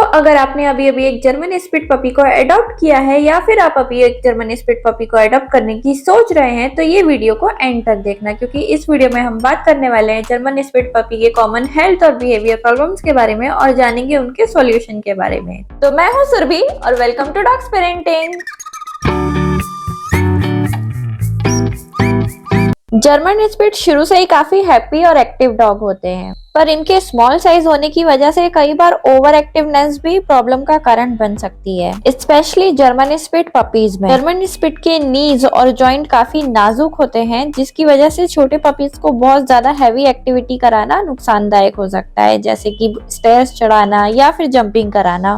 अगर आपने अभी अभी एक जर्मन स्पिट पपी को अडॉप्ट किया है या फिर आप अभी एक जर्मन स्पिट पपी को अडॉप्ट करने की सोच रहे हैं तो ये वीडियो को एंड तक देखना, क्योंकि इस वीडियो में हम बात करने वाले हैं जर्मन स्पिट पपी के कॉमन हेल्थ और बिहेवियर प्रॉब्लम्स के बारे में और जानेंगे उनके सॉल्यूशन के बारे में। तो मैं हूँ सुरभि और welcome to dogs parenting. German spitz शुरू से ही काफी हैप्पी और एक्टिव डॉग होते हैं, पर इनके स्मॉल साइज होने की वजह से कई बार ओवर एक्टिवनेस भी प्रॉब्लम का कारण बन सकती है, स्पेशली जर्मन स्पिट पपीज में। जर्मन स्पिट के नीज और जॉइंट काफी नाजुक होते हैं, जिसकी वजह से छोटे पपीज को बहुत ज्यादा हैवी एक्टिविटी कराना नुकसानदायक हो सकता है, जैसे कि स्टेयर्स चढ़ाना या फिर जंपिंग कराना।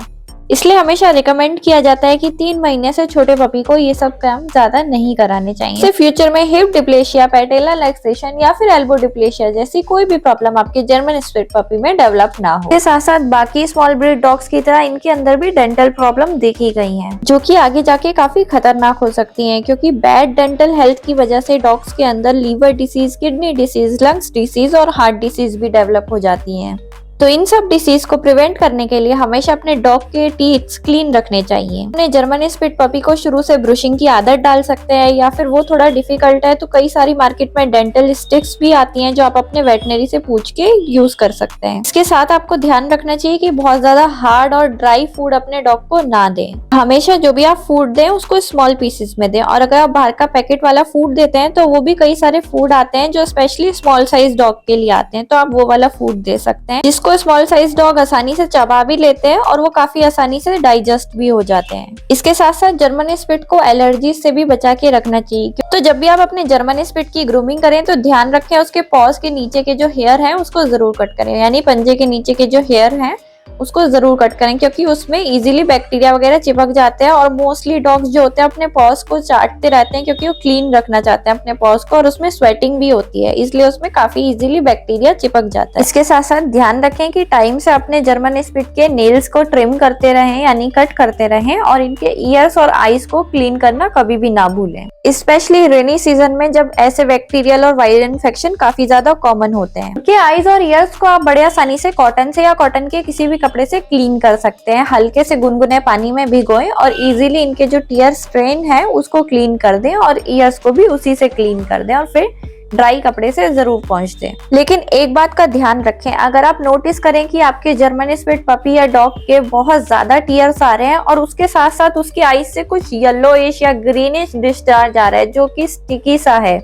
इसलिए हमेशा रिकमेंड किया जाता है कि 3 महीने से छोटे पपी को ये सब काम ज्यादा नहीं कराने चाहिए। फ्यूचर में हिप डिप्लेशिया, पैटेला लैक्सेशन या फिर एल्बो डिप्लेशिया जैसी कोई भी प्रॉब्लम आपके जर्मन स्पिट पपी में डेवलप ना हो। इसके साथ साथ बाकी स्मॉल ब्रीड डॉग्स की तरह इनके अंदर भी डेंटल प्रॉब्लम देखी गई है, जो कि आगे जाके काफी खतरनाक हो सकती है, क्योंकि बैड डेंटल हेल्थ की वजह से डॉग्स के अंदर liver disease, kidney disease, lungs disease और हार्ट डिसीज भी डेवलप हो जाती है। तो इन सब डिसीज को प्रिवेंट करने के लिए हमेशा अपने डॉग के टीथ क्लीन रखने चाहिए। अपने जर्मन स्पिट पपी को शुरू से ब्रशिंग की आदत डाल सकते हैं, या फिर वो थोड़ा डिफिकल्ट है तो कई सारी मार्केट में डेंटल स्टिक्स भी आती हैं जो आप अपने वेटनरी से पूछ के यूज कर सकते हैं। इसके साथ आपको ध्यान रखना चाहिए कि बहुत ज्यादा हार्ड और ड्राई फूड अपने डॉग को ना दें। हमेशा जो भी आप फूड दें उसको स्मॉल पीसेस में दें, और अगर आप बाहर का पैकेट वाला फूड देते हैं तो वो भी कई सारे फूड आते हैं जो स्पेशली स्मॉल साइज डॉग के लिए आते हैं, तो आप वो वाला फूड दे सकते हैं, जिसको स्मॉल साइज डॉग आसानी से चबा भी लेते हैं और वो काफी आसानी से डाइजेस्ट भी हो जाते हैं। इसके साथ साथ जर्मन स्पिट को एलर्जी से भी बचा के रखना चाहिए। तो जब भी आप अपने जर्मन स्पिट की ग्रूमिंग करें तो ध्यान रखें उसके पॉज के नीचे के जो हेयर हैं उसको जरूर कट करें, यानी पंजे के नीचे के जो हेयर हैं उसको जरूर कट करें, क्योंकि उसमें इजीली बैक्टीरिया वगैरह चिपक जाते हैं और मोस्टली डॉग्स जो होते हैं अपने पॉज को चाटते रहते हैं, क्योंकि वो क्लीन रखना चाहते हैं अपने पॉज को, और उसमें स्वेटिंग भी होती है, इसलिए उसमें काफी इजीली बैक्टीरिया चिपक जाता है। इसके साथ साथ ध्यान रखें कि टाइम से अपने जर्मन स्पिट के नेल्स को ट्रिम करते रहें, यानी कट करते रहें, और इनके ईयर्स और आईज को क्लीन करना कभी भी ना भूलें, स्पेशली रेनी सीजन में जब ऐसे बैक्टीरियल और वायरल इन्फेक्शन काफी ज्यादा कॉमन होते हैं। इनके आईज और ईयर्स को आप बड़े आसानी से कॉटन से या कॉटन के किसी भी कपड़े से क्लीन कर सकते हैं। हल्के से गुनगुने पानी में भिगोएं और इजीली इनके जो टीयर स्ट्रेन है उसको क्लीन कर दें, और ईयर्स को भी उसी से क्लीन कर दें, और फिर ड्राई कपड़े से जरूर पोंछ दें। लेकिन एक बात का ध्यान रखें, अगर आप नोटिस करें कि आपके जर्मन स्पिट पपी या डॉग के बहुत ज्यादा टीयर्स आ रहे हैं और उसके साथ साथ उसकी आईज से कुछ येलोइश या ग्रीनिश डिस्चार्ज आ रहा है जो कि स्टिकी सा है,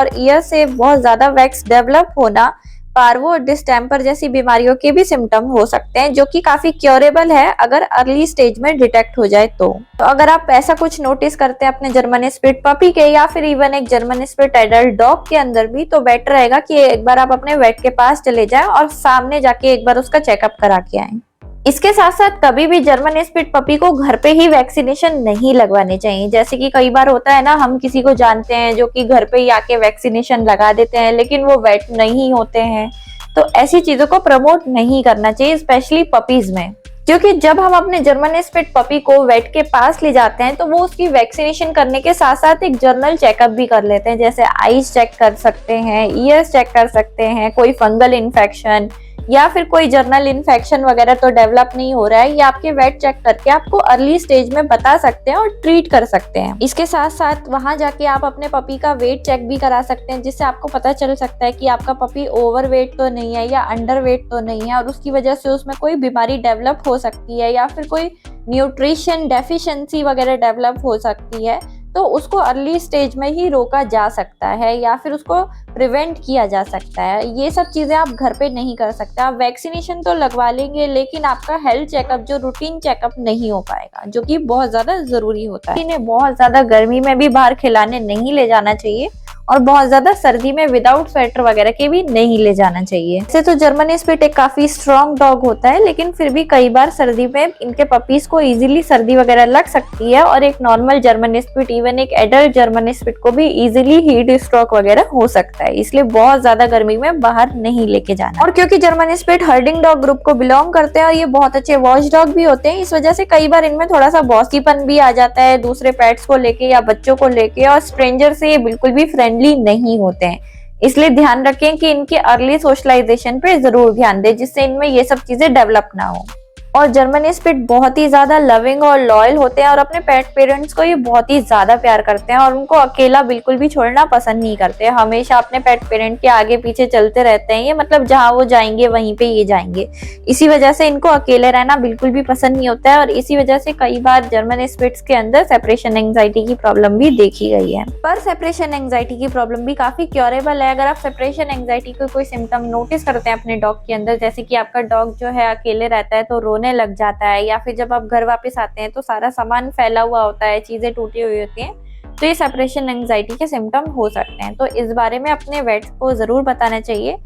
और ईयर से बहुत ज्यादा वैक्स डेवलप होना पार्वो और डिस्टेम्पर जैसी बीमारियों के भी सिम्टम हो सकते हैं, जो कि काफी क्योरेबल है अगर अर्ली स्टेज में डिटेक्ट हो जाए तो अगर आप ऐसा कुछ नोटिस करते हैं अपने जर्मन स्पिट पपी के या फिर इवन एक जर्मन स्पिट एडल्ट डॉग के अंदर भी, तो बेटर रहेगा कि एक बार आप अपने वेट के पास चले जाएं और सामने जाके एक बार उसका चेकअप करा के आएं। इसके साथ साथ कभी भी जर्मन स्पिट पपी को घर पे ही वैक्सीनेशन नहीं लगवाने चाहिए, जैसे कि कई बार होता है ना, हम किसी को जानते हैं जो कि घर पे ही आके वैक्सीनेशन लगा देते हैं लेकिन वो वेट नहीं होते हैं, तो ऐसी चीजों को प्रमोट नहीं करना चाहिए, स्पेशली पपीज में, क्योंकि जब हम अपने जर्मन स्पिट पपी को वेट के पास ले जाते हैं तो वो उसकी वैक्सीनेशन करने के साथ साथ एक जनरल चेकअप भी कर लेते हैं, जैसे आईज चेक कर सकते हैं, ईयर्स चेक कर सकते हैं, कोई फंगल इन्फेक्शन या फिर कोई जर्नल इन्फेक्शन वगैरह तो डेवलप नहीं हो रहा है, ये आपके वेट चेक करके आपको अर्ली स्टेज में बता सकते हैं और ट्रीट कर सकते हैं। इसके साथ साथ वहां जाके आप अपने पपी का वेट चेक भी करा सकते हैं, जिससे आपको पता चल सकता है कि आपका पपी ओवर वेट तो नहीं है या अंडर वेट तो नहीं है, और उसकी वजह से उसमें कोई बीमारी डेवलप हो सकती है या फिर कोई न्यूट्रिशन डेफिशिएंसी वगैरह डेवलप हो सकती है, तो उसको अर्ली स्टेज में ही रोका जा सकता है या फिर उसको प्रिवेंट किया जा सकता है। ये सब चीजें आप घर पे नहीं कर सकते। आप वैक्सीनेशन तो लगवा लेंगे लेकिन आपका हेल्थ चेकअप जो रूटीन चेकअप नहीं हो पाएगा, जो कि बहुत ज्यादा जरूरी होता है। इन्हें बहुत ज्यादा गर्मी में भी बाहर खिलाने नहीं ले जाना चाहिए, और बहुत ज्यादा सर्दी में विदाउट स्वेटर वगैरह के भी नहीं ले जाना चाहिए। वैसे तो जर्मन स्पिट एक काफी स्ट्रॉन्ग डॉग होता है, लेकिन फिर भी कई बार सर्दी में इनके पपीज को इजीली सर्दी वगैरह लग सकती है, और एक नॉर्मल जर्मन स्पिट, इवन एक एडल्ट जर्मन स्पिट को भी इजीली हीट स्ट्रोक वगैरह हो सकता है, इसलिए बहुत ज्यादा गर्मी में बाहर नहीं लेके जाना। और क्योंकि German spit herding dog group को बिलोंग करते हैं और ये बहुत अच्छे वॉच डॉग भी होते हैं, इस वजह से कई बार इनमें थोड़ा सा बॉसीपन भी आ जाता है दूसरे पेट्स को लेके या बच्चों को लेके, और स्ट्रेंजर से ये बिल्कुल भी फ्रेंडली नहीं होते हैं। इसलिए ध्यान रखें कि इनके अर्ली सोशलाइजेशन पे जरूर ध्यान दें, जिससे इनमें ये सब चीजें डेवलप ना हो। और जर्मन स्पिट बहुत ही ज्यादा लविंग और लॉयल होते हैं और अपने पेट पेरेंट्स को ये बहुत ही ज्यादा प्यार करते हैं और उनको अकेला बिल्कुल भी छोड़ना पसंद नहीं करते। हमेशा अपने पेट पेरेंट के आगे पीछे चलते रहते हैं ये, मतलब जहाँ वो जाएंगे वहीं पे ये जाएंगे। इसी वजह से इनको अकेले रहना बिल्कुल भी पसंद नहीं होता है और इसी वजह से कई बार जर्मन स्पिट्स के अंदर सेपरेशन एंजाइटी की प्रॉब्लम भी देखी गई है। पर सेपरेशन एंजाइटी की प्रॉब्लम भी काफी क्योरेबल है। अगर आप सेपरेशन एंजाइटी को कोई सिम्टम नोटिस करते हैं अपने डॉग के अंदर, जैसे कि आपका डॉग जो है अकेले रहता है तो रोने लग जाता है, या फिर जब आप घर वापस आते हैं तो सारा सामान फैला हुआ होता है, चीजें टूटी हुई होती हैं, तो ये सेपरेशन एंजाइटी के सिम्टम हो सकते हैं। तो इस बारे में अपने वेट्स को जरूर बताना चाहिए।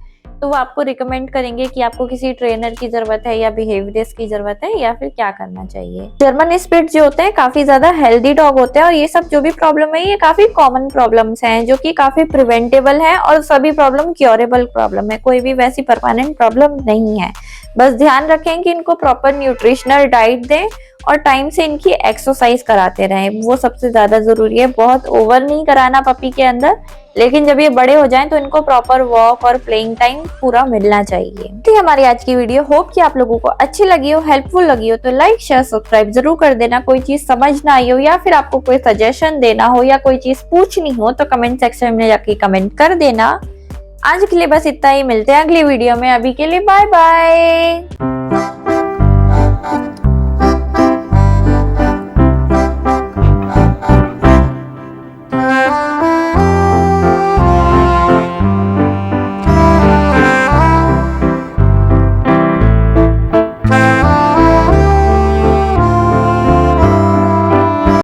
तो वो आपको रिकमेंड करेंगे कि आपको किसी ट्रेनर की जरूरत है या बिहेवियरिस्ट की जरूरत है या फिर क्या करना चाहिए। जर्मन स्पिट्स जो होते हैं काफी ज्यादा हेल्दी डॉग होते हैं और ये सब जो भी प्रॉब्लम है ये काफी कॉमन प्रॉब्लम्स हैं जो कि काफी प्रिवेंटेबल है और सभी प्रॉब्लम क्योरेबल प्रॉब्लम है, कोई भी वैसी परमानेंट प्रॉब्लम नहीं है। बस ध्यान रखें कि इनको प्रॉपर न्यूट्रिशनल डाइट दें और टाइम से इनकी एक्सरसाइज कराते रहें, वो सबसे ज्यादा जरूरी है। बहुत ओवर नहीं कराना पपी के अंदर, लेकिन जब ये बड़े हो जाएं तो इनको प्रॉपर वॉक और प्लेइंग टाइम पूरा मिलना चाहिए। तो हमारी आज की वीडियो होप कि आप लोगों को अच्छी लगी हो, हेल्पफुल लगी हो, तो लाइक शेयर सब्सक्राइब जरूर कर देना। कोई चीज समझ ना आई हो या फिर आपको कोई सजेशन देना हो या कोई चीज पूछनी हो तो कमेंट सेक्शन में जाके कमेंट कर देना। आज के लिए बस इतना ही, मिलते हैं अगली वीडियो में। अभी के लिए बाय बाय।